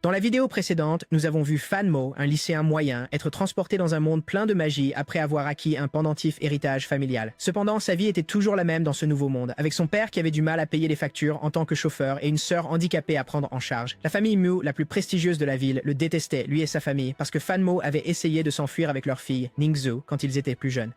Dans la vidéo précédente, nous avons vu Fan Mo, un lycéen moyen, être transporté dans un monde plein de magie après avoir acquis un pendentif héritage familial. Cependant, sa vie était toujours la même dans ce nouveau monde, avec son père qui avait du mal à payer les factures en tant que chauffeur et une sœur handicapée à prendre en charge. La famille Mu, la plus prestigieuse de la ville, le détestait, lui et sa famille, parce que Fan Mo avait essayé de s'enfuir avec leur fille, Ningzhu, quand ils étaient plus jeunes.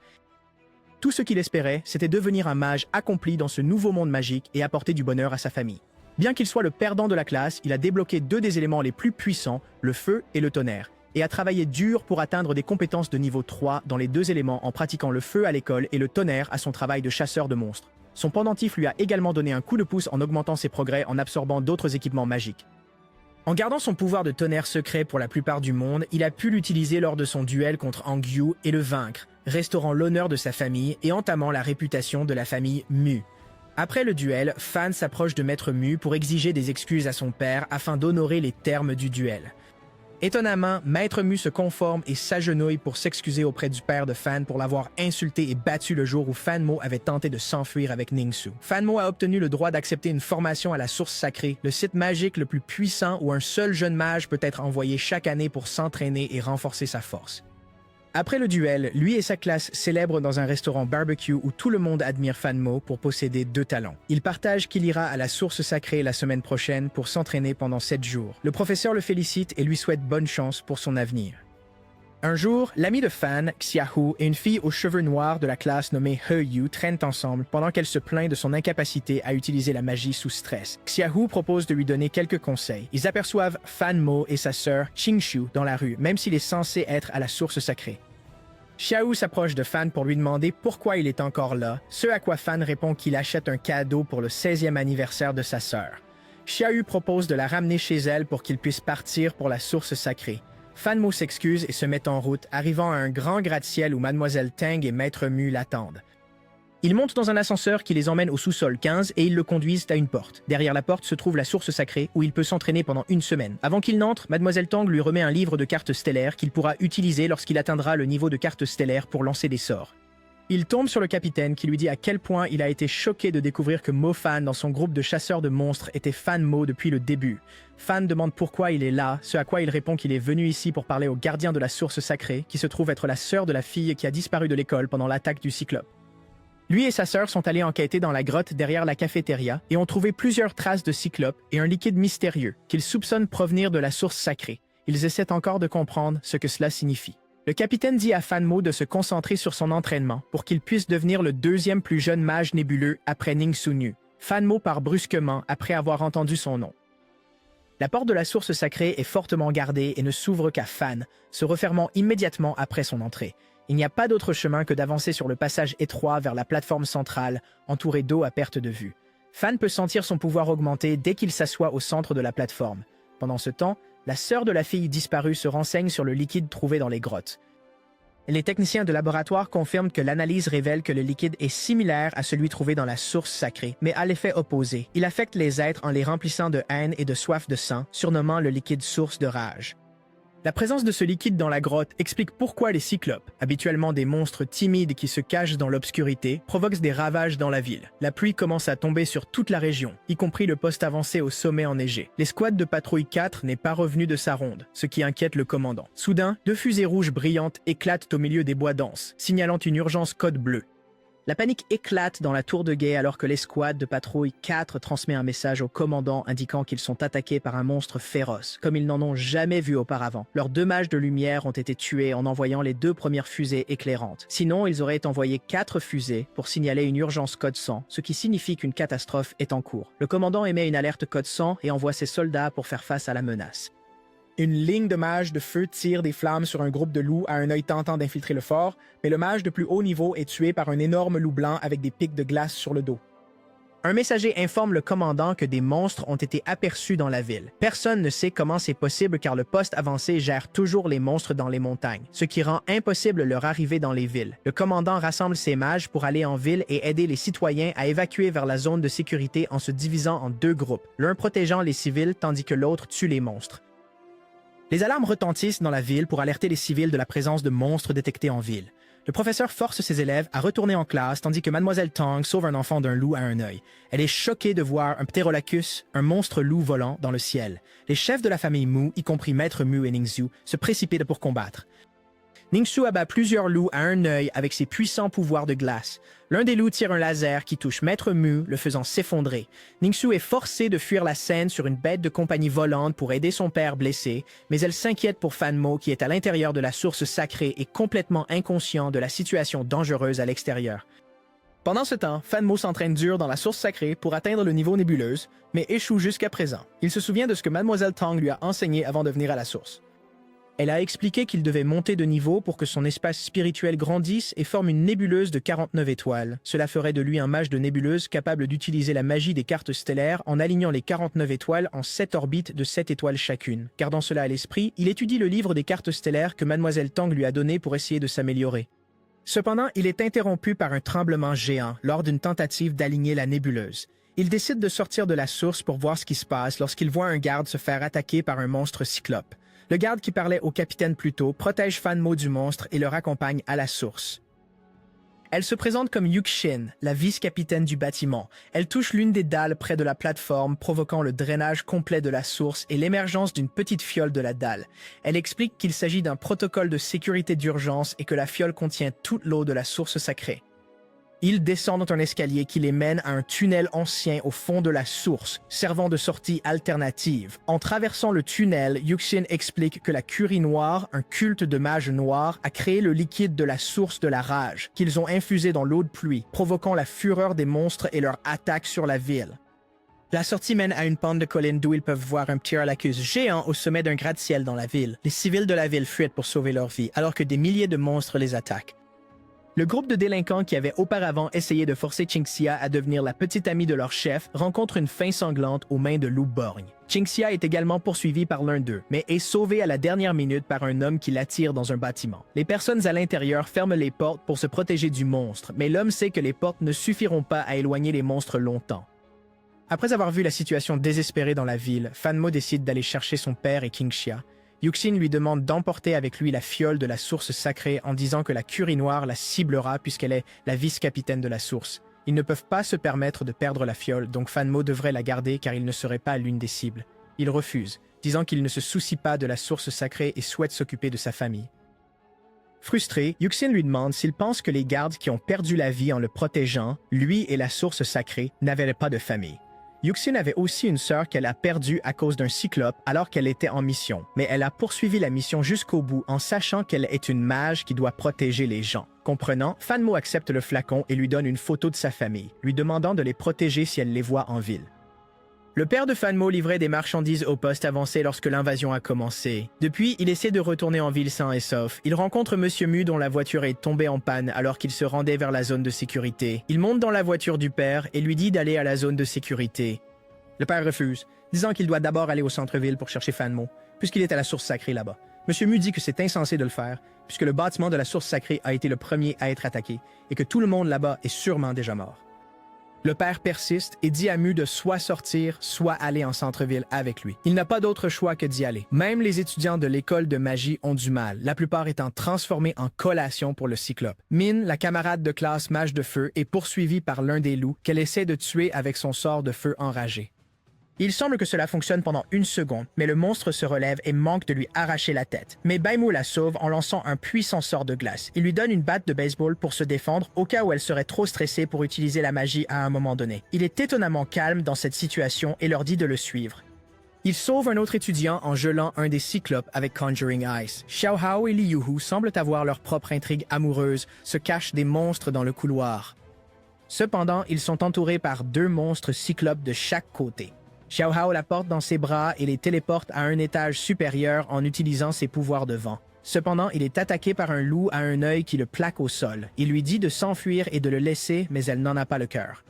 Tout ce qu'il espérait, c'était devenir un mage accompli dans ce nouveau monde magique et apporter du bonheur à sa famille. Bien qu'il soit le perdant de la classe, il a débloqué deux des éléments les plus puissants, le feu et le tonnerre, et a travaillé dur pour atteindre des compétences de niveau 3 dans les deux éléments en pratiquant le feu à l'école et le tonnerre à son travail de chasseur de monstres. Son pendentif lui a également donné un coup de pouce en augmentant ses progrès en absorbant d'autres équipements magiques. En gardant son pouvoir de tonnerre secret pour la plupart du monde, il a pu l'utiliser lors de son duel contre Angyu et le vaincre, restaurant l'honneur de sa famille et entamant la réputation de la famille Mu. Après le duel, Fan s'approche de Maître Mu pour exiger des excuses à son père afin d'honorer les termes du duel. Étonnamment, Maître Mu se conforme et s'agenouille pour s'excuser auprès du père de Fan pour l'avoir insulté et battu le jour où Fan Mo avait tenté de s'enfuir avec Ningzhu. Fan Mo a obtenu le droit d'accepter une formation à la Source Sacrée, le site magique le plus puissant où un seul jeune mage peut être envoyé chaque année pour s'entraîner et renforcer sa force. Après le duel, lui et sa classe célèbrent dans un restaurant barbecue où tout le monde admire Fan Mo pour posséder deux talents. Il partage qu'il ira à la Source Sacrée la semaine prochaine pour s'entraîner pendant 7 jours. Le professeur le félicite et lui souhaite bonne chance pour son avenir. Un jour, l'ami de Fan, Xiaohu, et une fille aux cheveux noirs de la classe nommée He Yu traînent ensemble pendant qu'elle se plaint de son incapacité à utiliser la magie sous stress. Xiaohu propose de lui donner quelques conseils. Ils aperçoivent Fan Mo et sa sœur Qingshu dans la rue, même s'il est censé être à la Source Sacrée. Xiaohu s'approche de Fan pour lui demander pourquoi il est encore là, ce à quoi Fan répond qu'il achète un cadeau pour le 16e anniversaire de sa sœur. Xiaohu propose de la ramener chez elle pour qu'il puisse partir pour la Source Sacrée. Fan Mo s'excuse et se met en route, arrivant à un grand gratte-ciel où Mademoiselle Tang et Maître Mu l'attendent. Ils montent dans un ascenseur qui les emmène au sous-sol 15 et ils le conduisent à une porte. Derrière la porte se trouve la Source Sacrée où il peut s'entraîner pendant une semaine. Avant qu'il n'entre, Mademoiselle Tang lui remet un livre de cartes stellaires qu'il pourra utiliser lorsqu'il atteindra le niveau de cartes stellaires pour lancer des sorts. Il tombe sur le capitaine qui lui dit à quel point il a été choqué de découvrir que Mo Fan dans son groupe de chasseurs de monstres était Fan Mo depuis le début. Fan demande pourquoi il est là, ce à quoi il répond qu'il est venu ici pour parler au gardien de la Source Sacrée, qui se trouve être la sœur de la fille qui a disparu de l'école pendant l'attaque du Cyclope. Lui et sa sœur sont allés enquêter dans la grotte derrière la cafétéria et ont trouvé plusieurs traces de Cyclope et un liquide mystérieux qu'ils soupçonnent provenir de la Source Sacrée. Ils essaient encore de comprendre ce que cela signifie. Le capitaine dit à Fan Mo de se concentrer sur son entraînement pour qu'il puisse devenir le deuxième plus jeune mage nébuleux après Ningzhu Nu. Fan Mo part brusquement après avoir entendu son nom. La porte de la Source Sacrée est fortement gardée et ne s'ouvre qu'à Fan, se refermant immédiatement après son entrée. Il n'y a pas d'autre chemin que d'avancer sur le passage étroit vers la plateforme centrale, entourée d'eau à perte de vue. Fan peut sentir son pouvoir augmenter dès qu'il s'assoit au centre de la plateforme. Pendant ce temps, la sœur de la fille disparue se renseigne sur le liquide trouvé dans les grottes. Les techniciens de laboratoire confirment que l'analyse révèle que le liquide est similaire à celui trouvé dans la Source Sacrée, mais à l'effet opposé. Il affecte les êtres en les remplissant de haine et de soif de sang, surnommant le liquide source de rage. La présence de ce liquide dans la grotte explique pourquoi les cyclopes, habituellement des monstres timides qui se cachent dans l'obscurité, provoquent des ravages dans la ville. La pluie commence à tomber sur toute la région, y compris le poste avancé au sommet enneigé. L'escouade de patrouille 4 n'est pas revenue de sa ronde, ce qui inquiète le commandant. Soudain, 2 fusées rouges brillantes éclatent au milieu des bois denses, signalant une urgence code bleu. La panique éclate dans la tour de guet alors que l'escouade de patrouille 4 transmet un message au commandant indiquant qu'ils sont attaqués par un monstre féroce, comme ils n'en ont jamais vu auparavant. Leurs 2 mages de lumière ont été tués en envoyant les 2 premières fusées éclairantes. Sinon, ils auraient envoyé 4 fusées pour signaler une urgence code 100, ce qui signifie qu'une catastrophe est en cours. Le commandant émet une alerte code 100 et envoie ses soldats pour faire face à la menace. Une ligne de mages de feu tire des flammes sur un groupe de loups à un œil tentant d'infiltrer le fort, mais le mage de plus haut niveau est tué par un énorme loup blanc avec des pics de glace sur le dos. Un messager informe le commandant que des monstres ont été aperçus dans la ville. Personne ne sait comment c'est possible car le poste avancé gère toujours les monstres dans les montagnes, ce qui rend impossible leur arrivée dans les villes. Le commandant rassemble ses mages pour aller en ville et aider les citoyens à évacuer vers la zone de sécurité en se divisant en 2 groupes, l'un protégeant les civils tandis que l'autre tue les monstres. Les alarmes retentissent dans la ville pour alerter les civils de la présence de monstres détectés en ville. Le professeur force ses élèves à retourner en classe tandis que Mademoiselle Tang sauve un enfant d'un loup à un œil. Elle est choquée de voir un ptérolacus, un monstre loup volant, dans le ciel. Les chefs de la famille Mu, y compris Maître Mu et Ningxu, se précipitent pour combattre. Ningxu abat plusieurs loups à un œil avec ses puissants pouvoirs de glace. L'un des loups tire un laser qui touche Maître Mu, le faisant s'effondrer. Ningxu est forcée de fuir la scène sur une bête de compagnie volante pour aider son père blessé, mais elle s'inquiète pour Fan Mo qui est à l'intérieur de la source sacrée et complètement inconscient de la situation dangereuse à l'extérieur. Pendant ce temps, Fan Mo s'entraîne dur dans la source sacrée pour atteindre le niveau nébuleuse, mais échoue jusqu'à présent. Il se souvient de ce que Mademoiselle Tang lui a enseigné avant de venir à la source. Elle a expliqué qu'il devait monter de niveau pour que son espace spirituel grandisse et forme une nébuleuse de 49 étoiles. Cela ferait de lui un mage de nébuleuse capable d'utiliser la magie des cartes stellaires en alignant les 49 étoiles en 7 orbites de 7 étoiles chacune. Gardant cela à l'esprit, il étudie le livre des cartes stellaires que Mademoiselle Tang lui a donné pour essayer de s'améliorer. Cependant, il est interrompu par un tremblement géant lors d'une tentative d'aligner la nébuleuse. Il décide de sortir de la source pour voir ce qui se passe lorsqu'il voit un garde se faire attaquer par un monstre cyclope. Le garde qui parlait au capitaine plus tôt protège Fan Mo du monstre et le raccompagne à la source. Elle se présente comme Yuxin, la vice-capitaine du bâtiment. Elle touche l'une des dalles près de la plateforme, provoquant le drainage complet de la source et l'émergence d'une petite fiole de la dalle. Elle explique qu'il s'agit d'un protocole de sécurité d'urgence et que la fiole contient toute l'eau de la source sacrée. Ils descendent un escalier qui les mène à un tunnel ancien au fond de la source, servant de sortie alternative. En traversant le tunnel, Yuxin explique que la Curie Noire, un culte de mages noirs, a créé le liquide de la source de la rage, qu'ils ont infusé dans l'eau de pluie, provoquant la fureur des monstres et leur attaque sur la ville. La sortie mène à une pente de colline d'où ils peuvent voir un ptérolacus géant au sommet d'un gratte-ciel dans la ville. Les civils de la ville fuient pour sauver leur vie, alors que des milliers de monstres les attaquent. Le groupe de délinquants qui avait auparavant essayé de forcer Qingxia à devenir la petite amie de leur chef rencontre une fin sanglante aux mains de loups borgnes. Qingxia est également poursuivi par l'un d'eux, mais est sauvé à la dernière minute par un homme qui l'attire dans un bâtiment. Les personnes à l'intérieur ferment les portes pour se protéger du monstre, mais l'homme sait que les portes ne suffiront pas à éloigner les monstres longtemps. Après avoir vu la situation désespérée dans la ville, Fan Mo décide d'aller chercher son père et Qingxia. Yuxin lui demande d'emporter avec lui la fiole de la source sacrée en disant que la Curie Noire la ciblera puisqu'elle est la vice-capitaine de la source. Ils ne peuvent pas se permettre de perdre la fiole, donc Fan Mo devrait la garder car il ne serait pas l'une des cibles. Il refuse, disant qu'il ne se soucie pas de la source sacrée et souhaite s'occuper de sa famille. Frustré, Yuxin lui demande s'il pense que les gardes qui ont perdu la vie en le protégeant, lui et la source sacrée, n'avaient pas de famille. Yuxin avait aussi une sœur qu'elle a perdue à cause d'un cyclope alors qu'elle était en mission, mais elle a poursuivi la mission jusqu'au bout en sachant qu'elle est une mage qui doit protéger les gens. Comprenant, Fan Mo accepte le flacon et lui donne une photo de sa famille, lui demandant de les protéger si elle les voit en ville. Le père de Fan Mo livrait des marchandises au poste avancé lorsque l'invasion a commencé. Depuis, il essaie de retourner en ville sain et sauf. Il rencontre Monsieur Mu dont la voiture est tombée en panne alors qu'il se rendait vers la zone de sécurité. Il monte dans la voiture du père et lui dit d'aller à la zone de sécurité. Le père refuse, disant qu'il doit d'abord aller au centre-ville pour chercher Fan Mo, puisqu'il est à la source sacrée là-bas. Monsieur Mu dit que c'est insensé de le faire, puisque le bâtiment de la source sacrée a été le premier à être attaqué et que tout le monde là-bas est sûrement déjà mort. Le père persiste et dit à Mu de soit sortir, soit aller en centre-ville avec lui. Il n'a pas d'autre choix que d'y aller. Même les étudiants de l'école de magie ont du mal, la plupart étant transformés en collation pour le cyclope. Min, la camarade de classe mage de feu, est poursuivie par l'un des loups qu'elle essaie de tuer avec son sort de feu enragé. Il semble que cela fonctionne pendant une seconde, mais le monstre se relève et manque de lui arracher la tête. Mais Baimu la sauve en lançant un puissant sort de glace. Il lui donne une batte de baseball pour se défendre au cas où elle serait trop stressée pour utiliser la magie à un moment donné. Il est étonnamment calme dans cette situation et leur dit de le suivre. Il sauve un autre étudiant en gelant un des cyclopes avec Conjuring Ice. Xiao Hao et Li Yuhu semblent avoir leur propre intrigue amoureuse, se cachent des monstres dans le couloir. Cependant, ils sont entourés par 2 monstres cyclopes de chaque côté. Xiao Hao la porte dans ses bras et les téléporte à un étage supérieur en utilisant ses pouvoirs de vent. Cependant, il est attaqué par un loup à un œil qui le plaque au sol. Il lui dit de s'enfuir et de le laisser, mais elle n'en a pas le cœur.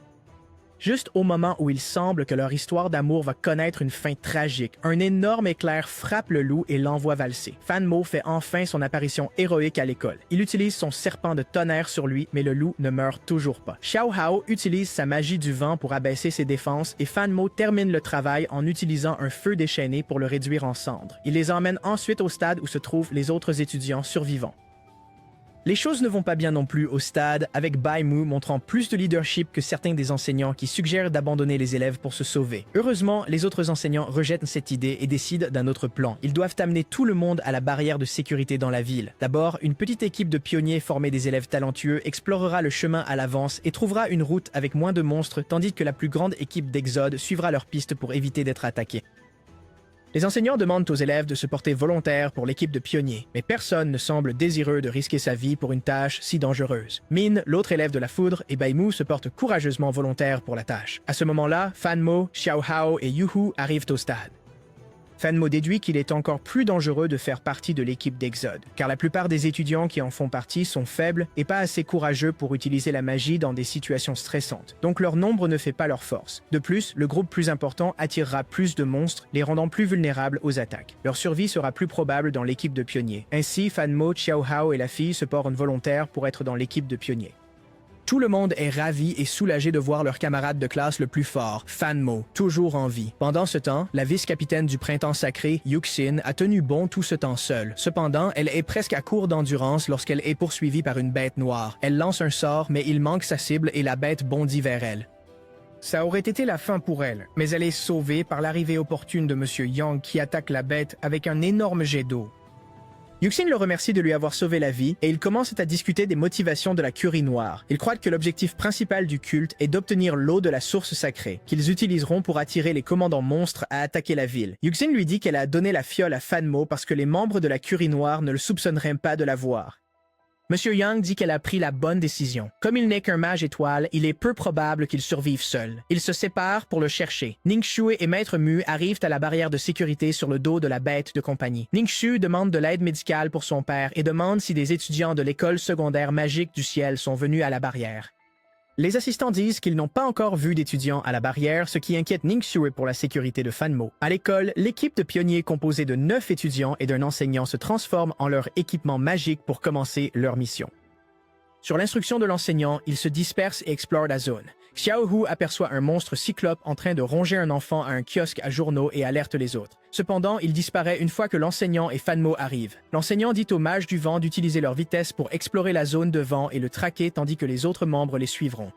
Juste au moment où il semble que leur histoire d'amour va connaître une fin tragique, un énorme éclair frappe le loup et l'envoie valser. Fan Mo fait enfin son apparition héroïque à l'école. Il utilise son serpent de tonnerre sur lui, mais le loup ne meurt toujours pas. Xiao Hao utilise sa magie du vent pour abaisser ses défenses et Fan Mo termine le travail en utilisant un feu déchaîné pour le réduire en cendres. Il les emmène ensuite au stade où se trouvent les autres étudiants survivants. Les choses ne vont pas bien non plus au stade, avec Bai Mu montrant plus de leadership que certains des enseignants qui suggèrent d'abandonner les élèves pour se sauver. Heureusement, les autres enseignants rejettent cette idée et décident d'un autre plan. Ils doivent amener tout le monde à la barrière de sécurité dans la ville. D'abord, une petite équipe de pionniers formée des élèves talentueux explorera le chemin à l'avance et trouvera une route avec moins de monstres, tandis que la plus grande équipe d'Exode suivra leur piste pour éviter d'être attaquée. Les enseignants demandent aux élèves de se porter volontaires pour l'équipe de pionniers, mais personne ne semble désireux de risquer sa vie pour une tâche si dangereuse. Min, l'autre élève de la foudre, et Bai Mu se portent courageusement volontaires pour la tâche. À ce moment-là, Fan Mo, Xiao Hao et Yuhu arrivent au stade. Fan Mo déduit qu'il est encore plus dangereux de faire partie de l'équipe d'Exode, car la plupart des étudiants qui en font partie sont faibles et pas assez courageux pour utiliser la magie dans des situations stressantes, donc leur nombre ne fait pas leur force. De plus, le groupe plus important attirera plus de monstres, les rendant plus vulnérables aux attaques. Leur survie sera plus probable dans l'équipe de pionniers. Ainsi, Fan Mo, Xiao Hao et la fille se portent volontaires pour être dans l'équipe de pionniers. Tout le monde est ravi et soulagé de voir leur camarade de classe le plus fort, Fan Mo, toujours en vie. Pendant ce temps, la vice-capitaine du printemps sacré, Yuxin, a tenu bon tout ce temps seule. Cependant, elle est presque à court d'endurance lorsqu'elle est poursuivie par une bête noire. Elle lance un sort, mais il manque sa cible et la bête bondit vers elle. Ça aurait été la fin pour elle, mais elle est sauvée par l'arrivée opportune de Monsieur Yang qui attaque la bête avec un énorme jet d'eau. Yuxin le remercie de lui avoir sauvé la vie et ils commencent à discuter des motivations de la Curie noire. Ils croient que l'objectif principal du culte est d'obtenir l'eau de la source sacrée, qu'ils utiliseront pour attirer les commandants monstres à attaquer la ville. Yuxin lui dit qu'elle a donné la fiole à Fan Mo parce que les membres de la Curie noire ne le soupçonneraient pas de l'avoir. Monsieur Yang dit qu'elle a pris la bonne décision. Comme il n'est qu'un mage étoile, il est peu probable qu'il survive seul. Ils se séparent pour le chercher. Ningxue et Maître Mu arrivent à la barrière de sécurité sur le dos de la bête de compagnie. Ningxue demande de l'aide médicale pour son père et demande si des étudiants de l'école secondaire magique du ciel sont venus à la barrière. Les assistants disent qu'ils n'ont pas encore vu d'étudiants à la barrière, ce qui inquiète Ningxue pour la sécurité de Fan Mo. À l'école, l'équipe de pionniers composée de 9 étudiants et d'un enseignant se transforme en leur équipement magique pour commencer leur mission. Sur l'instruction de l'enseignant, ils se dispersent et explorent la zone. Xiaohu aperçoit un monstre cyclope en train de ronger un enfant à un kiosque à journaux et alerte les autres. Cependant, il disparaît une fois que l'enseignant et Fan Mo arrivent. L'enseignant dit aux mages du vent d'utiliser leur vitesse pour explorer la zone de vent et le traquer tandis que les autres membres les suivront.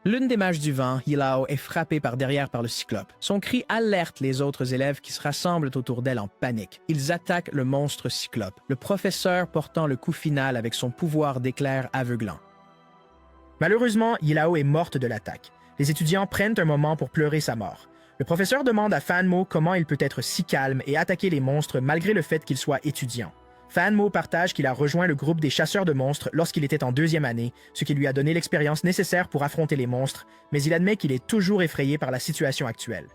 L'une des mages du vent, Yilao, est frappée par derrière par le cyclope. Son cri alerte les autres élèves qui se rassemblent autour d'elle en panique. Ils attaquent le monstre cyclope, le professeur portant le coup final avec son pouvoir d'éclair aveuglant. Malheureusement, Yilao est morte de l'attaque. Les étudiants prennent un moment pour pleurer sa mort. Le professeur demande à Fan Mo comment il peut être si calme et attaquer les monstres malgré le fait qu'il soit étudiant. Fan Mo partage qu'il a rejoint le groupe des chasseurs de monstres lorsqu'il était en 2e année, ce qui lui a donné l'expérience nécessaire pour affronter les monstres, mais il admet qu'il est toujours effrayé par la situation actuelle.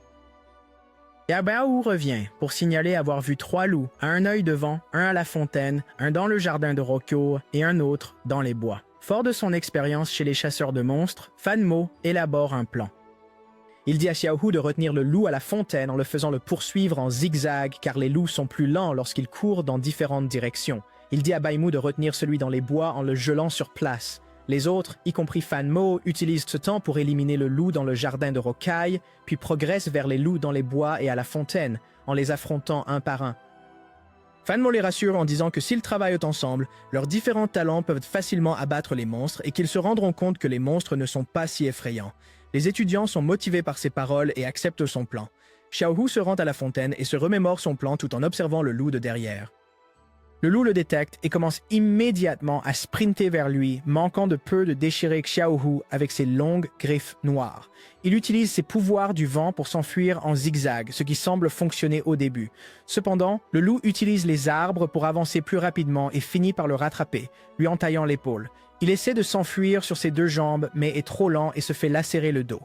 Yabaou revient pour signaler avoir vu 3 loups, à un œil devant, un à la fontaine, un dans le jardin de Rokyo et un autre dans les bois. Fort de son expérience chez les chasseurs de monstres, Fan Mo élabore un plan. Il dit à Xiaohu de retenir le loup à la fontaine en le faisant le poursuivre en zigzag car les loups sont plus lents lorsqu'ils courent dans différentes directions. Il dit à Bai Mu de retenir celui dans les bois en le gelant sur place. Les autres, y compris Fan Mo, utilisent ce temps pour éliminer le loup dans le jardin de Rocaille, puis progressent vers les loups dans les bois et à la fontaine, en les affrontant un par un. Fan Mo les rassure en disant que s'ils travaillent ensemble, leurs différents talents peuvent facilement abattre les monstres et qu'ils se rendront compte que les monstres ne sont pas si effrayants. Les étudiants sont motivés par ses paroles et acceptent son plan. Xiaohu se rend à la fontaine et se remémore son plan tout en observant le loup de derrière. Le loup le détecte et commence immédiatement à sprinter vers lui, manquant de peu de déchirer Xiaohu avec ses longues griffes noires. Il utilise ses pouvoirs du vent pour s'enfuir en zigzag, ce qui semble fonctionner au début. Cependant, le loup utilise les arbres pour avancer plus rapidement et finit par le rattraper, lui entaillant l'épaule. Il essaie de s'enfuir sur ses 2 jambes, mais est trop lent et se fait lacérer le dos.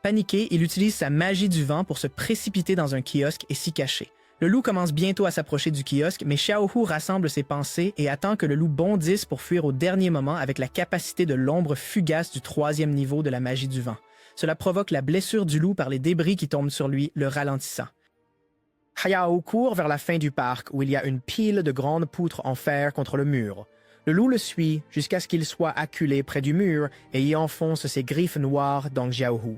Paniqué, il utilise sa magie du vent pour se précipiter dans un kiosque et s'y cacher. Le loup commence bientôt à s'approcher du kiosque, mais Xiaohu rassemble ses pensées et attend que le loup bondisse pour fuir au dernier moment avec la capacité de l'ombre fugace du 3e niveau de la magie du vent. Cela provoque la blessure du loup par les débris qui tombent sur lui, le ralentissant. Hayao court vers la fin du parc où il y a une pile de grandes poutres en fer contre le mur. Le loup le suit jusqu'à ce qu'il soit acculé près du mur et y enfonce ses griffes noires dans Xiaohu.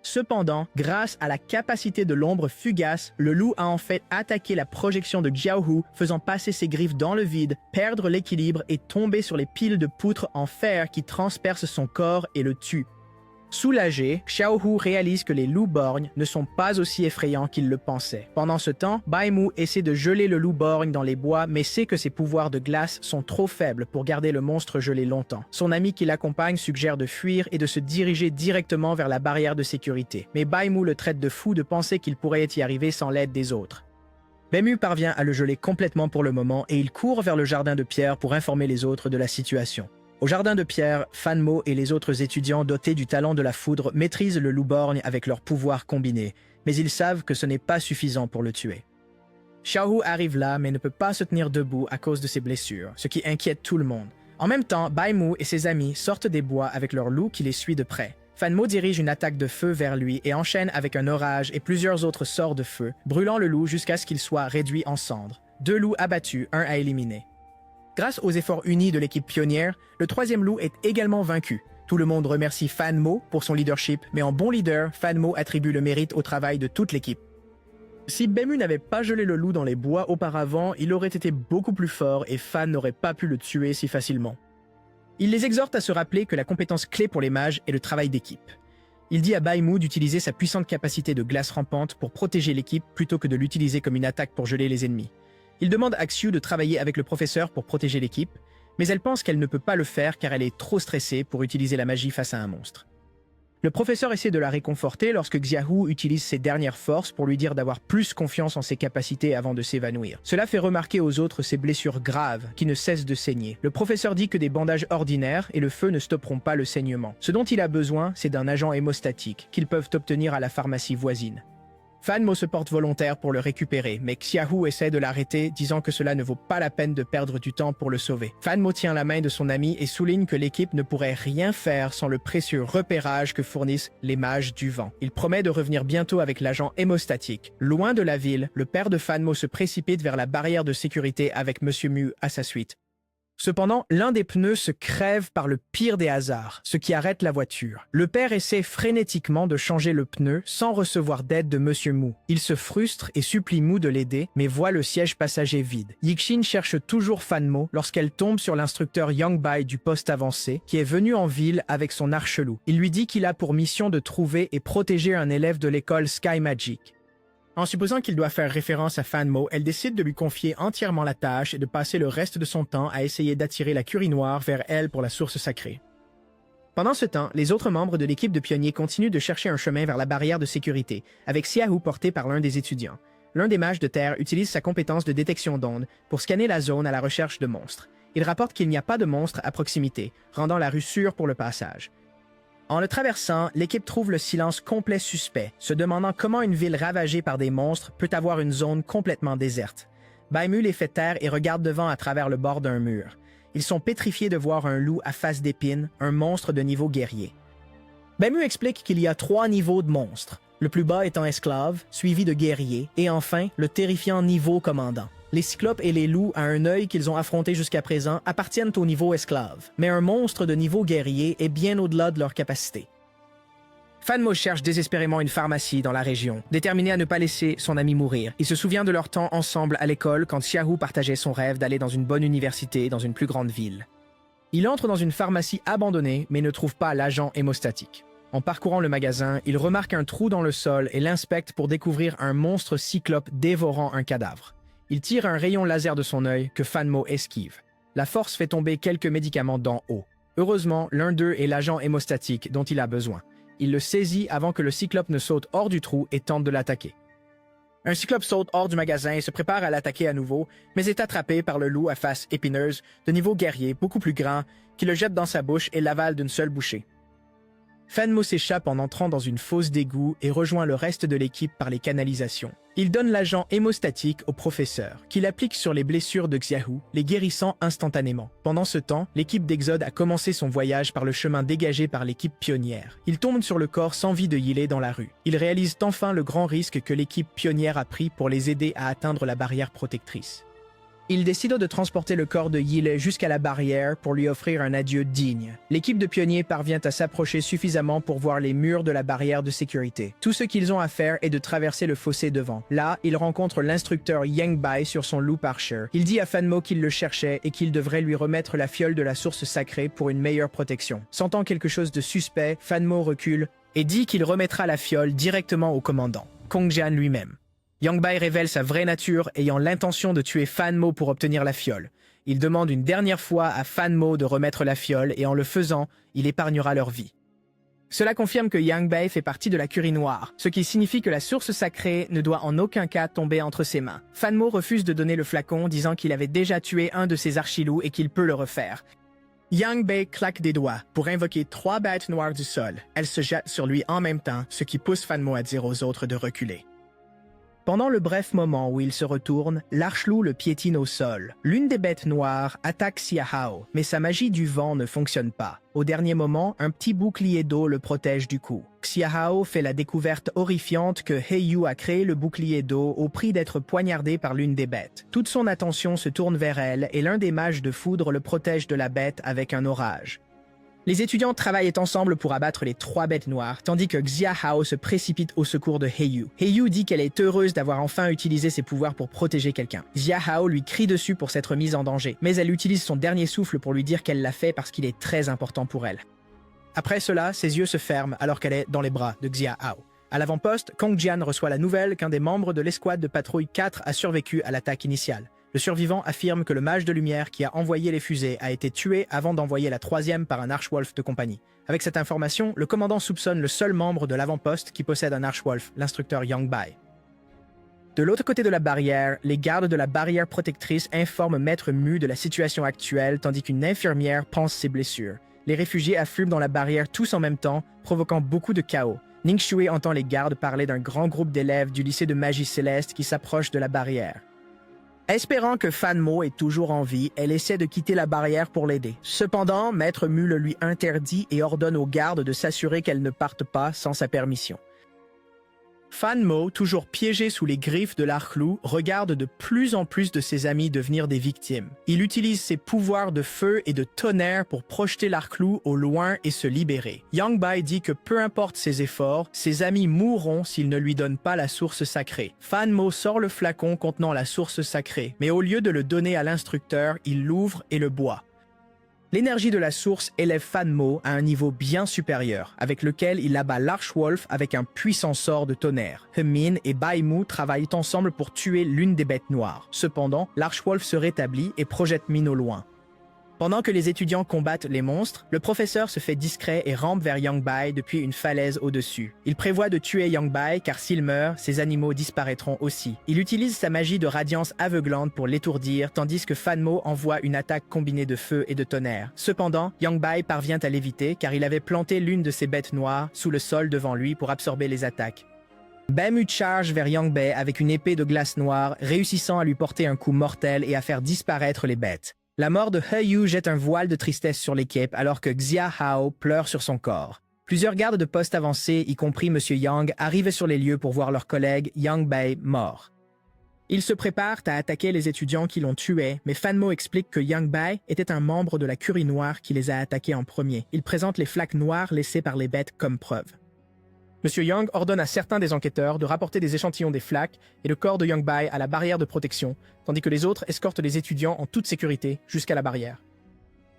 Cependant, grâce à la capacité de l'ombre fugace, le loup a en fait attaqué la projection de Xiaohu, faisant passer ses griffes dans le vide, perdre l'équilibre et tomber sur les piles de poutres en fer qui transpercent son corps et le tuent. Soulagé, Xiaohu réalise que les loups-borgnes ne sont pas aussi effrayants qu'il le pensait. Pendant ce temps, Bai Mu essaie de geler le loup-borgne dans les bois, mais sait que ses pouvoirs de glace sont trop faibles pour garder le monstre gelé longtemps. Son ami qui l'accompagne suggère de fuir et de se diriger directement vers la barrière de sécurité. Mais Bai Mu le traite de fou de penser qu'il pourrait y arriver sans l'aide des autres. Bai Mu parvient à le geler complètement pour le moment et il court vers le jardin de pierre pour informer les autres de la situation. Au jardin de pierre, Fan Mo et les autres étudiants dotés du talent de la foudre maîtrisent le loup-borgne avec leurs pouvoirs combinés, mais ils savent que ce n'est pas suffisant pour le tuer. Xiaohu arrive là mais ne peut pas se tenir debout à cause de ses blessures, ce qui inquiète tout le monde. En même temps, Bai Mu et ses amis sortent des bois avec leur loup qui les suit de près. Fan Mo dirige une attaque de feu vers lui et enchaîne avec un orage et plusieurs autres sorts de feu, brûlant le loup jusqu'à ce qu'il soit réduit en cendres. 2 loups abattus, un à éliminer. Grâce aux efforts unis de l'équipe pionnière, le 3e loup est également vaincu. Tout le monde remercie Fan Mo pour son leadership, mais en bon leader, Fan Mo attribue le mérite au travail de toute l'équipe. Si Bai Mu n'avait pas gelé le loup dans les bois auparavant, il aurait été beaucoup plus fort et Fan n'aurait pas pu le tuer si facilement. Il les exhorte à se rappeler que la compétence clé pour les mages est le travail d'équipe. Il dit à Bai Mu d'utiliser sa puissante capacité de glace rampante pour protéger l'équipe plutôt que de l'utiliser comme une attaque pour geler les ennemis. Il demande à Xiu de travailler avec le professeur pour protéger l'équipe, mais elle pense qu'elle ne peut pas le faire car elle est trop stressée pour utiliser la magie face à un monstre. Le professeur essaie de la réconforter lorsque Xiaohu utilise ses dernières forces pour lui dire d'avoir plus confiance en ses capacités avant de s'évanouir. Cela fait remarquer aux autres ses blessures graves qui ne cessent de saigner. Le professeur dit que des bandages ordinaires et le feu ne stopperont pas le saignement. Ce dont il a besoin, c'est d'un agent hémostatique qu'ils peuvent obtenir à la pharmacie voisine. Fan Mo se porte volontaire pour le récupérer, mais Xiaohu essaie de l'arrêter, disant que cela ne vaut pas la peine de perdre du temps pour le sauver. Fan Mo tient la main de son ami et souligne que l'équipe ne pourrait rien faire sans le précieux repérage que fournissent les mages du vent. Il promet de revenir bientôt avec l'agent hémostatique. Loin de la ville, le père de Fan Mo se précipite vers la barrière de sécurité avec Monsieur Mu à sa suite. Cependant, l'un des pneus se crève par le pire des hasards, ce qui arrête la voiture. Le père essaie frénétiquement de changer le pneu sans recevoir d'aide de Monsieur Mu. Il se frustre et supplie Mu de l'aider, mais voit le siège passager vide. Yixin cherche toujours Fan Mo lorsqu'elle tombe sur l'instructeur Yang Bai du poste avancé, qui est venu en ville avec son archelou. Il lui dit qu'il a pour mission de trouver et protéger un élève de l'école Sky Magic. En supposant qu'il doit faire référence à Fan Mo, elle décide de lui confier entièrement la tâche et de passer le reste de son temps à essayer d'attirer la Curie Noire vers elle pour la source sacrée. Pendant ce temps, les autres membres de l'équipe de pionniers continuent de chercher un chemin vers la barrière de sécurité, avec Xiaohu porté par l'un des étudiants. L'un des mages de terre utilise sa compétence de détection d'ondes pour scanner la zone à la recherche de monstres. Il rapporte qu'il n'y a pas de monstres à proximité, rendant la rue sûre pour le passage. En le traversant, l'équipe trouve le silence complet suspect, se demandant comment une ville ravagée par des monstres peut avoir une zone complètement déserte. Bai Mu les fait taire et regarde devant à travers le bord d'un mur. Ils sont pétrifiés de voir un loup à face d'épine, un monstre de niveau guerrier. Bai Mu explique qu'il y a 3 niveaux de monstres, le plus bas étant esclave, suivi de guerrier, et enfin le terrifiant niveau commandant. Les cyclopes et les loups à un œil qu'ils ont affrontés jusqu'à présent appartiennent au niveau esclave, mais un monstre de niveau guerrier est bien au-delà de leur capacité. Fan Mo cherche désespérément une pharmacie dans la région, déterminé à ne pas laisser son ami mourir. Il se souvient de leur temps ensemble à l'école quand Xiaohu partageait son rêve d'aller dans une bonne université dans une plus grande ville. Il entre dans une pharmacie abandonnée mais ne trouve pas l'agent hémostatique. En parcourant le magasin, il remarque un trou dans le sol et l'inspecte pour découvrir un monstre cyclope dévorant un cadavre. Il tire un rayon laser de son œil que Fan Mo esquive. La force fait tomber quelques médicaments d'en haut. Heureusement, l'un d'eux est l'agent hémostatique dont il a besoin. Il le saisit avant que le cyclope ne saute hors du trou et tente de l'attaquer. Un cyclope saute hors du magasin et se prépare à l'attaquer à nouveau, mais est attrapé par le loup à face épineuse, de niveau guerrier beaucoup plus grand, qui le jette dans sa bouche et l'avale d'une seule bouchée. Fan Mo s'échappe en entrant dans une fosse d'égout et rejoint le reste de l'équipe par les canalisations. Il donne l'agent hémostatique au professeur, qui l'applique sur les blessures de Xiaohu, les guérissant instantanément. Pendant ce temps, l'équipe d'Exode a commencé son voyage par le chemin dégagé par l'équipe pionnière. Ils tombent sur le corps sans vie de Yilei dans la rue. Ils réalisent enfin le grand risque que l'équipe pionnière a pris pour les aider à atteindre la barrière protectrice. Ils décident de transporter le corps de Yile jusqu'à la barrière pour lui offrir un adieu digne. L'équipe de pionniers parvient à s'approcher suffisamment pour voir les murs de la barrière de sécurité. Tout ce qu'ils ont à faire est de traverser le fossé devant. Là, ils rencontrent l'instructeur Yang Bai sur son Loop Archer. Il dit à Fan Mo qu'il le cherchait et qu'il devrait lui remettre la fiole de la source sacrée pour une meilleure protection. Sentant quelque chose de suspect, Fan Mo recule et dit qu'il remettra la fiole directement au commandant, Kong Jian lui-même. Yang Bai révèle sa vraie nature, ayant l'intention de tuer Fan Mo pour obtenir la fiole. Il demande une dernière fois à Fan Mo de remettre la fiole et en le faisant, il épargnera leur vie. Cela confirme que Yang Bai fait partie de la Curie Noire, ce qui signifie que la source sacrée ne doit en aucun cas tomber entre ses mains. Fan Mo refuse de donner le flacon, disant qu'il avait déjà tué un de ses archilous et qu'il peut le refaire. Yang Bai claque des doigts pour invoquer 3 bêtes noires du sol. Elles se jettent sur lui en même temps, ce qui pousse Fan Mo à dire aux autres de reculer. Pendant le bref moment où il se retourne, l'archelou le piétine au sol. L'une des bêtes noires attaque Xia Hao, mais sa magie du vent ne fonctionne pas. Au dernier moment, un petit bouclier d'eau le protège du coup. Xia Hao fait la découverte horrifiante que Heiyu a créé le bouclier d'eau au prix d'être poignardé par l'une des bêtes. Toute son attention se tourne vers elle et l'un des mages de foudre le protège de la bête avec un orage. Les étudiants travaillent ensemble pour abattre les 3 bêtes noires, tandis que Xia Hao se précipite au secours de Heiyu. Heiyu dit qu'elle est heureuse d'avoir enfin utilisé ses pouvoirs pour protéger quelqu'un. Xia Hao lui crie dessus pour s'être mise en danger, mais elle utilise son dernier souffle pour lui dire qu'elle l'a fait parce qu'il est très important pour elle. Après cela, ses yeux se ferment alors qu'elle est dans les bras de Xia Hao. À l'avant-poste, Kong Jian reçoit la nouvelle qu'un des membres de l'escouade de patrouille 4 a survécu à l'attaque initiale. Le survivant affirme que le mage de lumière qui a envoyé les fusées a été tué avant d'envoyer la 3e par un Archwolf de compagnie. Avec cette information, le commandant soupçonne le seul membre de l'avant-poste qui possède un Archwolf, l'instructeur Yang Bai. De l'autre côté de la barrière, les gardes de la barrière protectrice informent Maître Mu de la situation actuelle tandis qu'une infirmière pense ses blessures. Les réfugiés affluent dans la barrière tous en même temps, provoquant beaucoup de chaos. Ning Shui entend les gardes parler d'un grand groupe d'élèves du lycée de magie céleste qui s'approche de la barrière. Espérant que Fan Mo est toujours en vie, elle essaie de quitter la barrière pour l'aider. Cependant, Maître Mu le lui interdit et ordonne aux gardes de s'assurer qu'elle ne parte pas sans sa permission. Fan Mo, toujours piégé sous les griffes de l'archlou, regarde de plus en plus de ses amis devenir des victimes. Il utilise ses pouvoirs de feu et de tonnerre pour projeter l'archlou au loin et se libérer. Yang Bai dit que peu importe ses efforts, ses amis mourront s'il ne lui donne pas la source sacrée. Fan Mo sort le flacon contenant la source sacrée, mais au lieu de le donner à l'instructeur, il l'ouvre et le boit. L'énergie de la source élève Fan Mo à un niveau bien supérieur, avec lequel il abat l'Archwolf avec un puissant sort de tonnerre. He-min et Bai Mu travaillent ensemble pour tuer l'une des bêtes noires. Cependant, l'Archwolf se rétablit et projette Min au loin. Pendant que les étudiants combattent les monstres, le professeur se fait discret et rampe vers Yang Bai depuis une falaise au-dessus. Il prévoit de tuer Yang Bai car s'il meurt, ses animaux disparaîtront aussi. Il utilise sa magie de radiance aveuglante pour l'étourdir, tandis que Fan Mo envoie une attaque combinée de feu et de tonnerre. Cependant, Yang Bai parvient à l'éviter car il avait planté l'une de ses bêtes noires sous le sol devant lui pour absorber les attaques. Bai Mu charge vers Yang Bai avec une épée de glace noire, réussissant à lui porter un coup mortel et à faire disparaître les bêtes. La mort de Heiyu jette un voile de tristesse sur l'équipe alors que Xia Hao pleure sur son corps. Plusieurs gardes de poste avancés, y compris M. Yang, arrivent sur les lieux pour voir leur collègue Yang Bai mort. Ils se préparent à attaquer les étudiants qui l'ont tué, mais Fan Mo explique que Yang Bai était un membre de la Curie Noire qui les a attaqués en premier. Il présente les flaques noires laissées par les bêtes comme preuve. M. Yang ordonne à certains des enquêteurs de rapporter des échantillons des flaques et le corps de Yang Bai à la barrière de protection, tandis que les autres escortent les étudiants en toute sécurité jusqu'à la barrière.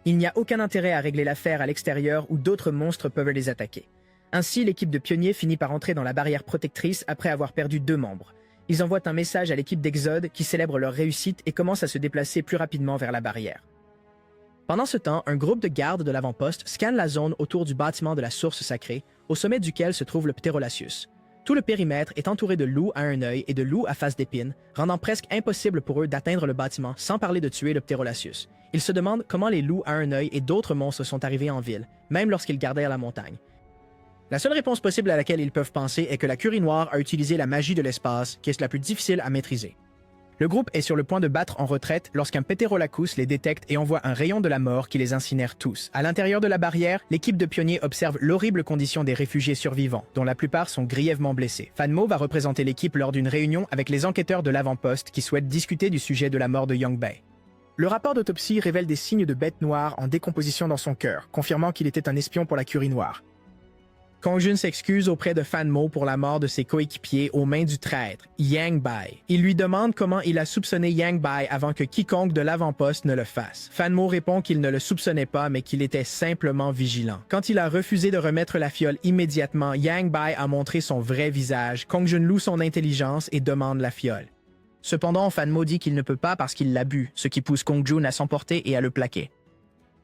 Il n'y a aucun intérêt à régler l'affaire à l'extérieur où d'autres monstres peuvent les attaquer. Ainsi, l'équipe de pionniers finit par entrer dans la barrière protectrice après avoir perdu 2 membres. Ils envoient un message à l'équipe d'Exode qui célèbre leur réussite et commence à se déplacer plus rapidement vers la barrière. Pendant ce temps, un groupe de gardes de l'avant-poste scanne la zone autour du bâtiment de la source sacrée, au sommet duquel se trouve le Pterolacius. Tout le périmètre est entouré de loups à un œil et de loups à face d'épine, rendant presque impossible pour eux d'atteindre le bâtiment sans parler de tuer le Pterolacius. Ils se demandent comment les loups à un œil et d'autres monstres sont arrivés en ville, même lorsqu'ils gardaient la montagne. La seule réponse possible à laquelle ils peuvent penser est que la Curie Noire a utilisé la magie de l'espace, qui est la plus difficile à maîtriser. Le groupe est sur le point de battre en retraite lorsqu'un Pterolacus les détecte et envoie un rayon de la mort qui les incinère tous. À l'intérieur de la barrière, l'équipe de pionniers observe l'horrible condition des réfugiés survivants, dont la plupart sont grièvement blessés. Fan Mo va représenter l'équipe lors d'une réunion avec les enquêteurs de l'avant-poste qui souhaitent discuter du sujet de la mort de Yang Bai. Le rapport d'autopsie révèle des signes de bête noire en décomposition dans son cœur, confirmant qu'il était un espion pour la Curie noire. Kong Jun s'excuse auprès de Fan Mo pour la mort de ses coéquipiers aux mains du traître, Yang Bai. Il lui demande comment il a soupçonné Yang Bai avant que quiconque de l'avant-poste ne le fasse. Fan Mo répond qu'il ne le soupçonnait pas, mais qu'il était simplement vigilant. Quand il a refusé de remettre la fiole immédiatement, Yang Bai a montré son vrai visage. Kong Jun loue son intelligence et demande la fiole. Cependant, Fan Mo dit qu'il ne peut pas parce qu'il l'a bu, ce qui pousse Kong Jun à s'emporter et à le plaquer.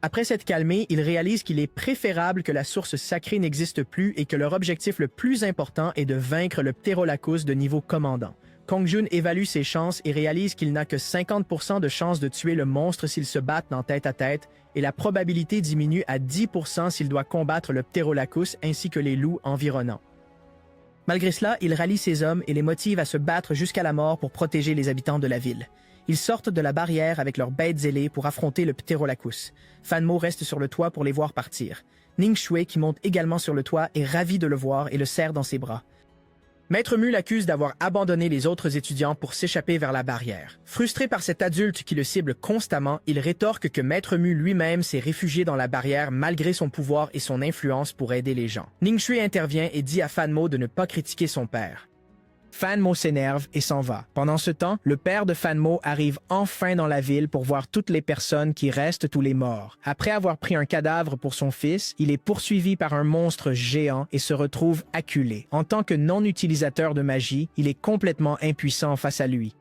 Après s'être calmé, il réalise qu'il est préférable que la source sacrée n'existe plus et que leur objectif le plus important est de vaincre le Pterolacus de niveau commandant. Kong Jun évalue ses chances et réalise qu'il n'a que 50% de chances de tuer le monstre s'ils se battent en tête à tête, et la probabilité diminue à 10% s'il doit combattre le Pterolacus ainsi que les loups environnants. Malgré cela, il rallie ses hommes et les motive à se battre jusqu'à la mort pour protéger les habitants de la ville. Ils sortent de la barrière avec leurs bêtes ailées pour affronter le Pterolacus. Fan Mo reste sur le toit pour les voir partir. Ning Shui, qui monte également sur le toit, est ravi de le voir et le serre dans ses bras. Maître Mu l'accuse d'avoir abandonné les autres étudiants pour s'échapper vers la barrière. Frustré par cet adulte qui le cible constamment, il rétorque que Maître Mu lui-même s'est réfugié dans la barrière malgré son pouvoir et son influence pour aider les gens. Ning Shui intervient et dit à Fan Mo de ne pas critiquer son père. Fan Mo s'énerve et s'en va. Pendant ce temps, le père de Fan Mo arrive enfin dans la ville pour voir toutes les personnes qui restent tous les morts. Après avoir pris un cadavre pour son fils, il est poursuivi par un monstre géant et se retrouve acculé. En tant que non-utilisateur de magie, il est complètement impuissant face à lui.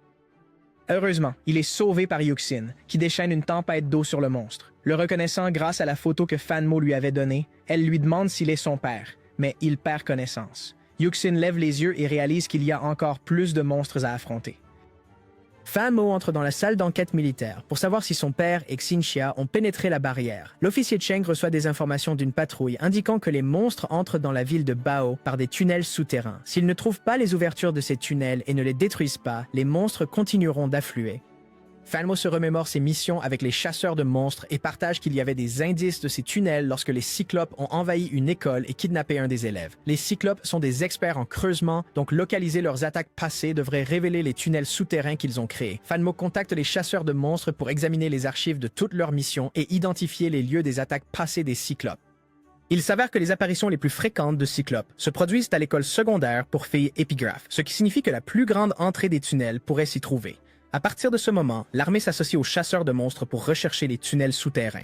Heureusement, il est sauvé par Yuxin, qui déchaîne une tempête d'eau sur le monstre. Le reconnaissant grâce à la photo que Fan Mo lui avait donnée, elle lui demande s'il est son père, mais il perd connaissance. Yuxin lève les yeux et réalise qu'il y a encore plus de monstres à affronter. Fan Mo entre dans la salle d'enquête militaire pour savoir si son père et Xinxia ont pénétré la barrière. L'officier Cheng reçoit des informations d'une patrouille indiquant que les monstres entrent dans la ville de Bao par des tunnels souterrains. S'ils ne trouvent pas les ouvertures de ces tunnels et ne les détruisent pas, les monstres continueront d'affluer. Fan Mo se remémore ses missions avec les chasseurs de monstres et partage qu'il y avait des indices de ces tunnels lorsque les Cyclopes ont envahi une école et kidnappé un des élèves. Les Cyclopes sont des experts en creusement, donc localiser leurs attaques passées devrait révéler les tunnels souterrains qu'ils ont créés. Fan Mo contacte les chasseurs de monstres pour examiner les archives de toutes leurs missions et identifier les lieux des attaques passées des Cyclopes. Il s'avère que les apparitions les plus fréquentes de Cyclopes se produisent à l'école secondaire pour filles épigraphes, ce qui signifie que la plus grande entrée des tunnels pourrait s'y trouver. À partir de ce moment, l'armée s'associe aux chasseurs de monstres pour rechercher les tunnels souterrains.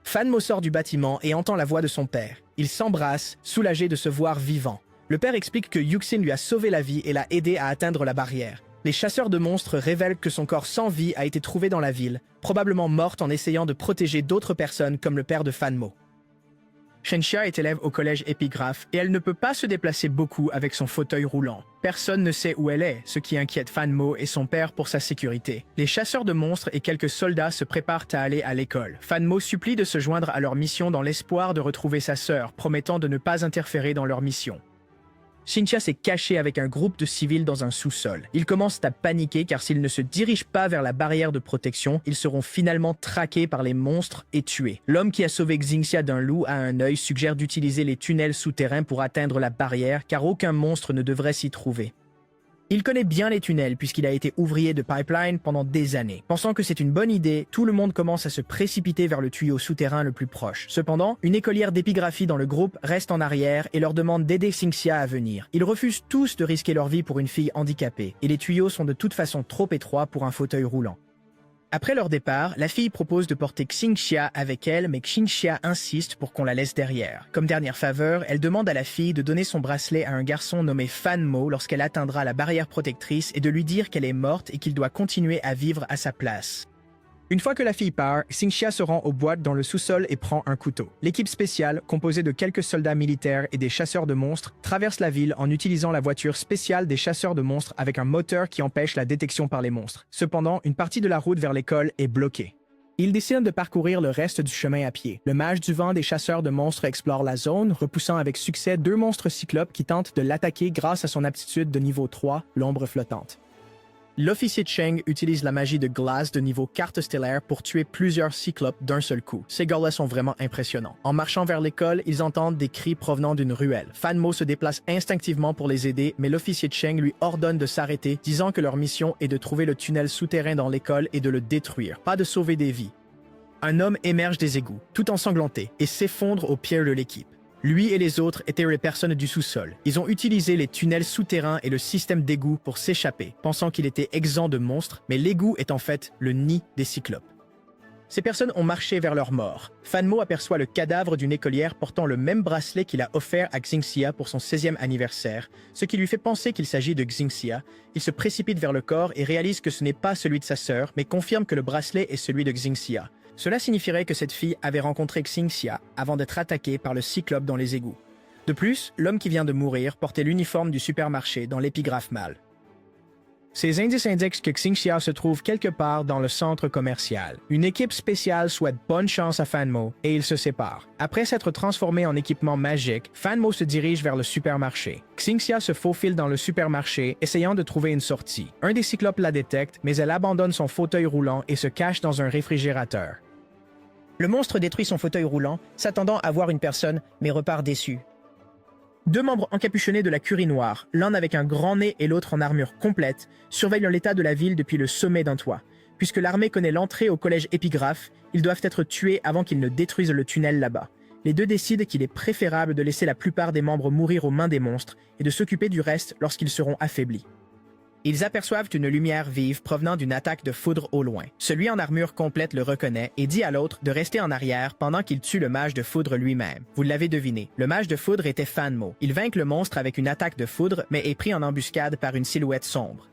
Fan Mo sort du bâtiment et entend la voix de son père. Il s'embrasse, soulagé de se voir vivant. Le père explique que Yuxin lui a sauvé la vie et l'a aidé à atteindre la barrière. Les chasseurs de monstres révèlent que son corps sans vie a été trouvé dans la ville, probablement morte en essayant de protéger d'autres personnes comme le père de Fan Mo. Xinxia est élève au collège épigraphe et elle ne peut pas se déplacer beaucoup avec son fauteuil roulant. Personne ne sait où elle est, ce qui inquiète Fan Mo et son père pour sa sécurité. Les chasseurs de monstres et quelques soldats se préparent à aller à l'école. Fan Mo supplie de se joindre à leur mission dans l'espoir de retrouver sa sœur, promettant de ne pas interférer dans leur mission. Xinxia s'est caché avec un groupe de civils dans un sous-sol. Ils commencent à paniquer car s'ils ne se dirigent pas vers la barrière de protection, ils seront finalement traqués par les monstres et tués. L'homme qui a sauvé Xinxia d'un loup à un œil suggère d'utiliser les tunnels souterrains pour atteindre la barrière car aucun monstre ne devrait s'y trouver. Il connaît bien les tunnels puisqu'il a été ouvrier de pipeline pendant des années. Pensant que c'est une bonne idée, tout le monde commence à se précipiter vers le tuyau souterrain le plus proche. Cependant, une écolière d'épigraphie dans le groupe reste en arrière et leur demande d'aider Xinxia à venir. Ils refusent tous de risquer leur vie pour une fille handicapée, et les tuyaux sont de toute façon trop étroits pour un fauteuil roulant. Après leur départ, la fille propose de porter Xinxia avec elle, mais Xinxia insiste pour qu'on la laisse derrière. Comme dernière faveur, elle demande à la fille de donner son bracelet à un garçon nommé Fan Mo lorsqu'elle atteindra la barrière protectrice et de lui dire qu'elle est morte et qu'il doit continuer à vivre à sa place. Une fois que la fille part, Xinxia se rend aux boîtes dans le sous-sol et prend un couteau. L'équipe spéciale, composée de quelques soldats militaires et des chasseurs de monstres, traverse la ville en utilisant la voiture spéciale des chasseurs de monstres avec un moteur qui empêche la détection par les monstres. Cependant, une partie de la route vers l'école est bloquée. Ils décident de parcourir le reste du chemin à pied. Le mage du vent des chasseurs de monstres explore la zone, repoussant avec succès 2 monstres cyclopes qui tentent de l'attaquer grâce à son aptitude de niveau 3, l'ombre flottante. L'officier Cheng utilise la magie de glace de niveau carte stellaire pour tuer plusieurs cyclopes d'un seul coup. Ces gars-là sont vraiment impressionnants. En marchant vers l'école, ils entendent des cris provenant d'une ruelle. Fan Mo se déplace instinctivement pour les aider, mais l'officier Cheng lui ordonne de s'arrêter, disant que leur mission est de trouver le tunnel souterrain dans l'école et de le détruire, pas de sauver des vies. Un homme émerge des égouts, tout ensanglanté, et s'effondre au pied de l'équipe. Lui et les autres étaient les personnes du sous-sol. Ils ont utilisé les tunnels souterrains et le système d'égout pour s'échapper, pensant qu'il était exempt de monstres, mais l'égout est en fait le nid des cyclopes. Ces personnes ont marché vers leur mort. Fan Mo aperçoit le cadavre d'une écolière portant le même bracelet qu'il a offert à Xingxia pour son 16e anniversaire, ce qui lui fait penser qu'il s'agit de Xingxia. Il se précipite vers le corps et réalise que ce n'est pas celui de sa sœur, mais confirme que le bracelet est celui de Xingxia. Cela signifierait que cette fille avait rencontré Xingxia avant d'être attaquée par le cyclope dans les égouts. De plus, l'homme qui vient de mourir portait l'uniforme du supermarché dans l'épigraphe mâle. Ces indices indiquent que Xingxia se trouve quelque part dans le centre commercial. Une équipe spéciale souhaite bonne chance à Fan Mo et ils se séparent. Après s'être transformé en équipement magique, Fan Mo se dirige vers le supermarché. Xingxia se faufile dans le supermarché, essayant de trouver une sortie. Un des cyclopes la détecte, mais elle abandonne son fauteuil roulant et se cache dans un réfrigérateur. Le monstre détruit son fauteuil roulant, s'attendant à voir une personne, mais repart déçu. Deux membres encapuchonnés de la Curie Noire, l'un avec un grand nez et l'autre en armure complète, surveillent l'état de la ville depuis le sommet d'un toit. Puisque l'armée connaît l'entrée au collège épigraphe, ils doivent être tués avant qu'ils ne détruisent le tunnel là-bas. Les deux décident qu'il est préférable de laisser la plupart des membres mourir aux mains des monstres et de s'occuper du reste lorsqu'ils seront affaiblis. Ils aperçoivent une lumière vive provenant d'une attaque de foudre au loin. Celui en armure complète le reconnaît et dit à l'autre de rester en arrière pendant qu'il tue le mage de foudre lui-même. Vous l'avez deviné, le mage de foudre était Fan Mo. Il vainc le monstre avec une attaque de foudre, mais est pris en embuscade par une silhouette sombre.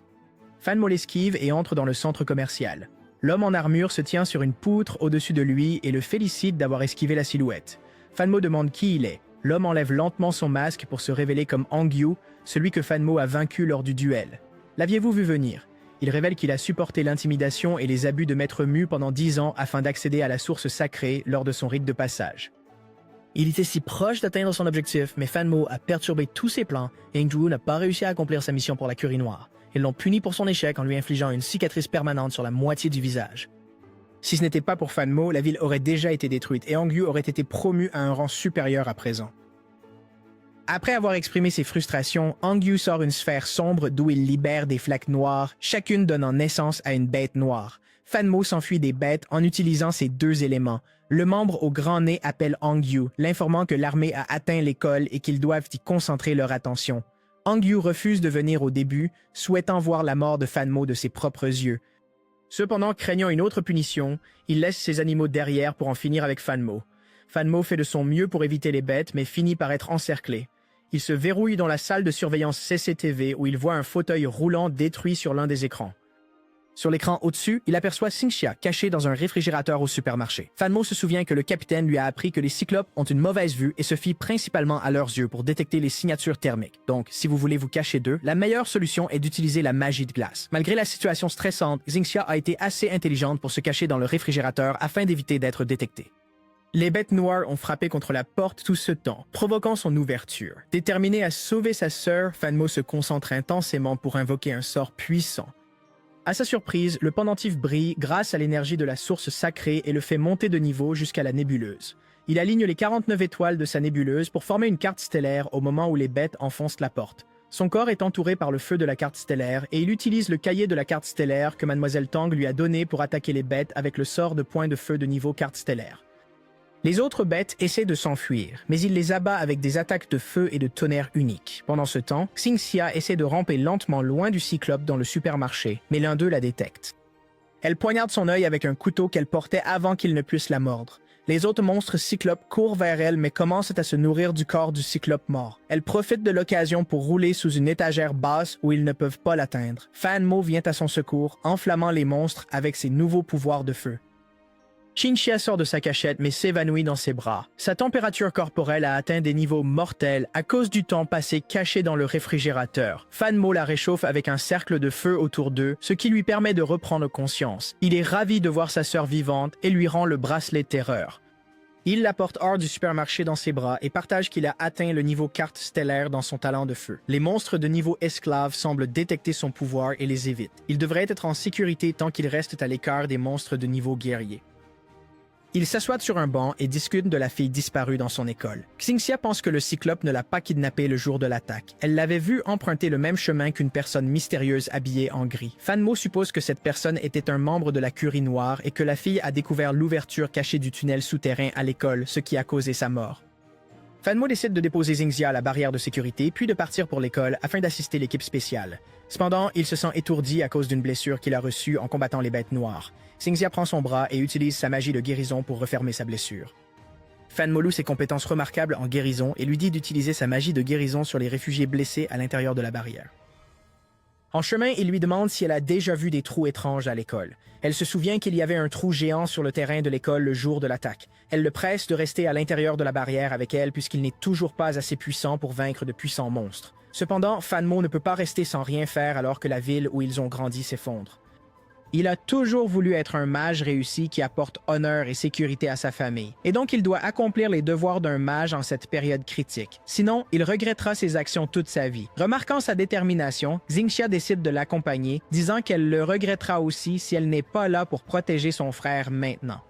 Fan Mo l'esquive et entre dans le centre commercial. L'homme en armure se tient sur une poutre au-dessus de lui et le félicite d'avoir esquivé la silhouette. Fan Mo demande qui il est. L'homme enlève lentement son masque pour se révéler comme Hangyu, celui que Fan Mo a vaincu lors du duel. L'aviez-vous vu venir? Il révèle qu'il a supporté l'intimidation et les abus de Maître Mu pendant 10 ans afin d'accéder à la source sacrée lors de son rite de passage. Il était si proche d'atteindre son objectif, mais Fan Mo a perturbé tous ses plans et Hangyu n'a pas réussi à accomplir sa mission pour la Curie Noire. Ils l'ont puni pour son échec en lui infligeant une cicatrice permanente sur la moitié du visage. Si ce n'était pas pour Fan Mo, la ville aurait déjà été détruite et Hangyu aurait été promu à un rang supérieur à présent. Après avoir exprimé ses frustrations, Hangyu sort une sphère sombre d'où il libère des flaques noires, chacune donnant naissance à une bête noire. Fan Mo s'enfuit des bêtes en utilisant ces deux éléments. Le membre au grand nez appelle Hangyu, l'informant que l'armée a atteint l'école et qu'ils doivent y concentrer leur attention. Hangyu refuse de venir au début, souhaitant voir la mort de Fan Mo de ses propres yeux. Cependant, craignant une autre punition, il laisse ses animaux derrière pour en finir avec Fan Mo. Fan Mo fait de son mieux pour éviter les bêtes, mais finit par être encerclé. Il se verrouille dans la salle de surveillance CCTV où il voit un fauteuil roulant détruit sur l'un des écrans. Sur l'écran au-dessus, il aperçoit Xingxia caché dans un réfrigérateur au supermarché. Fan Mo se souvient que le capitaine lui a appris que les cyclopes ont une mauvaise vue et se fient principalement à leurs yeux pour détecter les signatures thermiques. Donc, si vous voulez vous cacher d'eux, la meilleure solution est d'utiliser la magie de glace. Malgré la situation stressante, Xingxia a été assez intelligente pour se cacher dans le réfrigérateur afin d'éviter d'être détectée. Les bêtes noires ont frappé contre la porte tout ce temps, provoquant son ouverture. Déterminé à sauver sa sœur, Fan Mo se concentre intensément pour invoquer un sort puissant. À sa surprise, le pendentif brille grâce à l'énergie de la source sacrée et le fait monter de niveau jusqu'à la nébuleuse. Il aligne les 49 étoiles de sa nébuleuse pour former une carte stellaire au moment où les bêtes enfoncent la porte. Son corps est entouré par le feu de la carte stellaire et il utilise le cahier de la carte stellaire que Mademoiselle Tang lui a donné pour attaquer les bêtes avec le sort de point de feu de niveau carte stellaire. Les autres bêtes essaient de s'enfuir, mais il les abat avec des attaques de feu et de tonnerre uniques. Pendant ce temps, Xingxia essaie de ramper lentement loin du cyclope dans le supermarché, mais l'un d'eux la détecte. Elle poignarde son œil avec un couteau qu'elle portait avant qu'il ne puisse la mordre. Les autres monstres cyclopes courent vers elle mais commencent à se nourrir du corps du cyclope mort. Elle profite de l'occasion pour rouler sous une étagère basse où ils ne peuvent pas l'atteindre. Fan Mo vient à son secours, enflammant les monstres avec ses nouveaux pouvoirs de feu. Xingxia sort de sa cachette mais s'évanouit dans ses bras. Sa température corporelle a atteint des niveaux mortels à cause du temps passé caché dans le réfrigérateur. Fan Mo la réchauffe avec un cercle de feu autour d'eux, ce qui lui permet de reprendre conscience. Il est ravi de voir sa sœur vivante et lui rend le bracelet terreur. Il la porte hors du supermarché dans ses bras et partage qu'il a atteint le niveau carte stellaire dans son talent de feu. Les monstres de niveau esclave semblent détecter son pouvoir et les évitent. Il devrait être en sécurité tant qu'il reste à l'écart des monstres de niveau guerrier. Ils s'assoient sur un banc et discutent de la fille disparue dans son école. Xingxia pense que le Cyclope ne l'a pas kidnappée le jour de l'attaque. Elle l'avait vu emprunter le même chemin qu'une personne mystérieuse habillée en gris. Fan Mo suppose que cette personne était un membre de la Curie Noire et que la fille a découvert l'ouverture cachée du tunnel souterrain à l'école, ce qui a causé sa mort. Fan Mo décide de déposer Xingxia à la barrière de sécurité puis de partir pour l'école afin d'assister l'équipe spéciale. Cependant, il se sent étourdi à cause d'une blessure qu'il a reçue en combattant les bêtes noires. Xingxia prend son bras et utilise sa magie de guérison pour refermer sa blessure. Fan Mo loue ses compétences remarquables en guérison et lui dit d'utiliser sa magie de guérison sur les réfugiés blessés à l'intérieur de la barrière. En chemin, il lui demande si elle a déjà vu des trous étranges à l'école. Elle se souvient qu'il y avait un trou géant sur le terrain de l'école le jour de l'attaque. Elle le presse de rester à l'intérieur de la barrière avec elle puisqu'il n'est toujours pas assez puissant pour vaincre de puissants monstres. Cependant, Fan Mo ne peut pas rester sans rien faire alors que la ville où ils ont grandi s'effondre. Il a toujours voulu être un mage réussi qui apporte honneur et sécurité à sa famille, et donc il doit accomplir les devoirs d'un mage en cette période critique. Sinon, il regrettera ses actions toute sa vie. Remarquant sa détermination, Xingxia décide de l'accompagner, disant qu'elle le regrettera aussi si elle n'est pas là pour protéger son frère maintenant.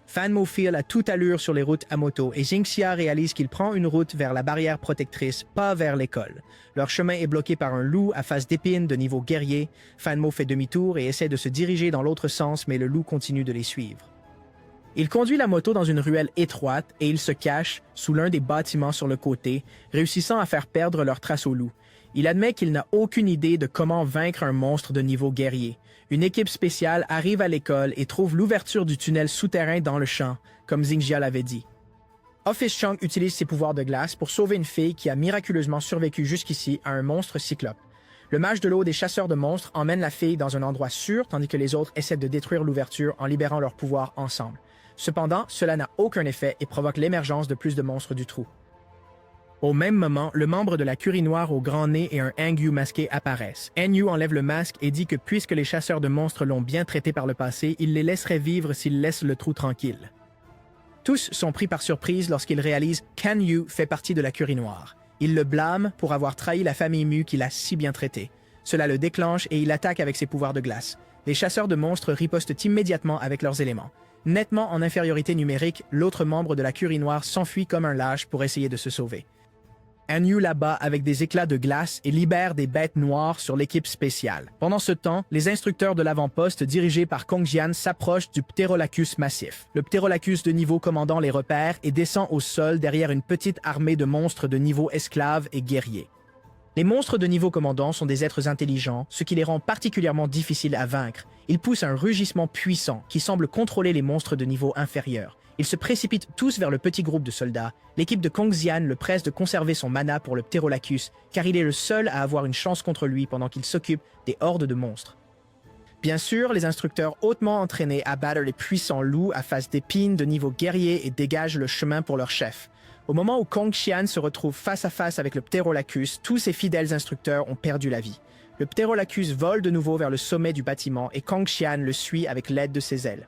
Fan Mo file à toute allure sur les routes à moto et Xingxia réalise qu'il prend une route vers la barrière protectrice, pas vers l'école. Leur chemin est bloqué par un loup à face d'épine de niveau guerrier. Fan Mo fait demi-tour et essaie de se diriger dans l'autre sens, mais le loup continue de les suivre. Il conduit la moto dans une ruelle étroite et il se cache sous l'un des bâtiments sur le côté, réussissant à faire perdre leur trace au loup. Il admet qu'il n'a aucune idée de comment vaincre un monstre de niveau guerrier. Une équipe spéciale arrive à l'école et trouve l'ouverture du tunnel souterrain dans le champ, comme Xingxia l'avait dit. Office Chunk utilise ses pouvoirs de glace pour sauver une fille qui a miraculeusement survécu jusqu'ici à un monstre cyclope. Le mage de l'eau des chasseurs de monstres emmène la fille dans un endroit sûr tandis que les autres essaient de détruire l'ouverture en libérant leurs pouvoirs ensemble. Cependant, cela n'a aucun effet et provoque l'émergence de plus de monstres du trou. Au même moment, le membre de la Curie Noire au grand nez et un Hangyu masqué apparaissent. Hangyu enlève le masque et dit que puisque les chasseurs de monstres l'ont bien traité par le passé, il les laisserait vivre s'ils laissent le trou tranquille. Tous sont pris par surprise lorsqu'ils réalisent qu'Hangyu fait partie de la Curie Noire. Ils le blâment pour avoir trahi la famille Mu qu'il a si bien traité. Cela le déclenche et il attaque avec ses pouvoirs de glace. Les chasseurs de monstres ripostent immédiatement avec leurs éléments. Nettement en infériorité numérique, l'autre membre de la Curie Noire s'enfuit comme un lâche pour essayer de se sauver. Hangyu l'abat avec des éclats de glace et libère des bêtes noires sur l'équipe spéciale. Pendant ce temps, les instructeurs de l'avant-poste dirigés par Kong Jian s'approchent du Pterolacus massif. Le Pterolacus de niveau commandant les repère et descend au sol derrière une petite armée de monstres de niveau esclave et guerrier. Les monstres de niveau commandant sont des êtres intelligents, ce qui les rend particulièrement difficiles à vaincre. Ils poussent un rugissement puissant qui semble contrôler les monstres de niveau inférieur. Ils se précipitent tous vers le petit groupe de soldats. L'équipe de Kong Jian le presse de conserver son mana pour le Pterolacus, car il est le seul à avoir une chance contre lui pendant qu'il s'occupe des hordes de monstres. Bien sûr, les instructeurs hautement entraînés abattent les puissants loups à face d'épines de niveau guerrier et dégagent le chemin pour leur chef. Au moment où Kong Xian se retrouve face à face avec le Pterolacus, tous ses fidèles instructeurs ont perdu la vie. Le Pterolacus vole de nouveau vers le sommet du bâtiment et Kong Xian le suit avec l'aide de ses ailes.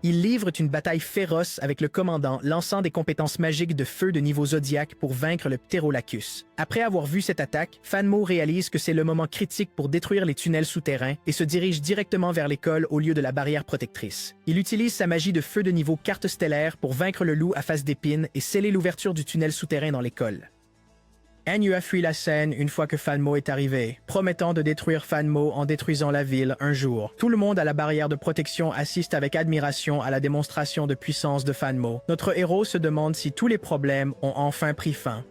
Ils livrent une bataille féroce avec le commandant, lançant des compétences magiques de feu de niveau zodiaque pour vaincre le Pterolacus. Après avoir vu cette attaque, Fan Mo réalise que c'est le moment critique pour détruire les tunnels souterrains et se dirige directement vers l'école au lieu de la barrière protectrice. Il utilise sa magie de feu de niveau carte stellaire pour vaincre le loup à face d'épine et sceller l'ouverture du tunnel souterrain dans l'école. Hangyu a fui la scène une fois que Fan Mo est arrivé, promettant de détruire Fan Mo en détruisant la ville un jour. Tout le monde à la barrière de protection assiste avec admiration à la démonstration de puissance de Fan Mo. Notre héros se demande si tous les problèmes ont enfin pris fin.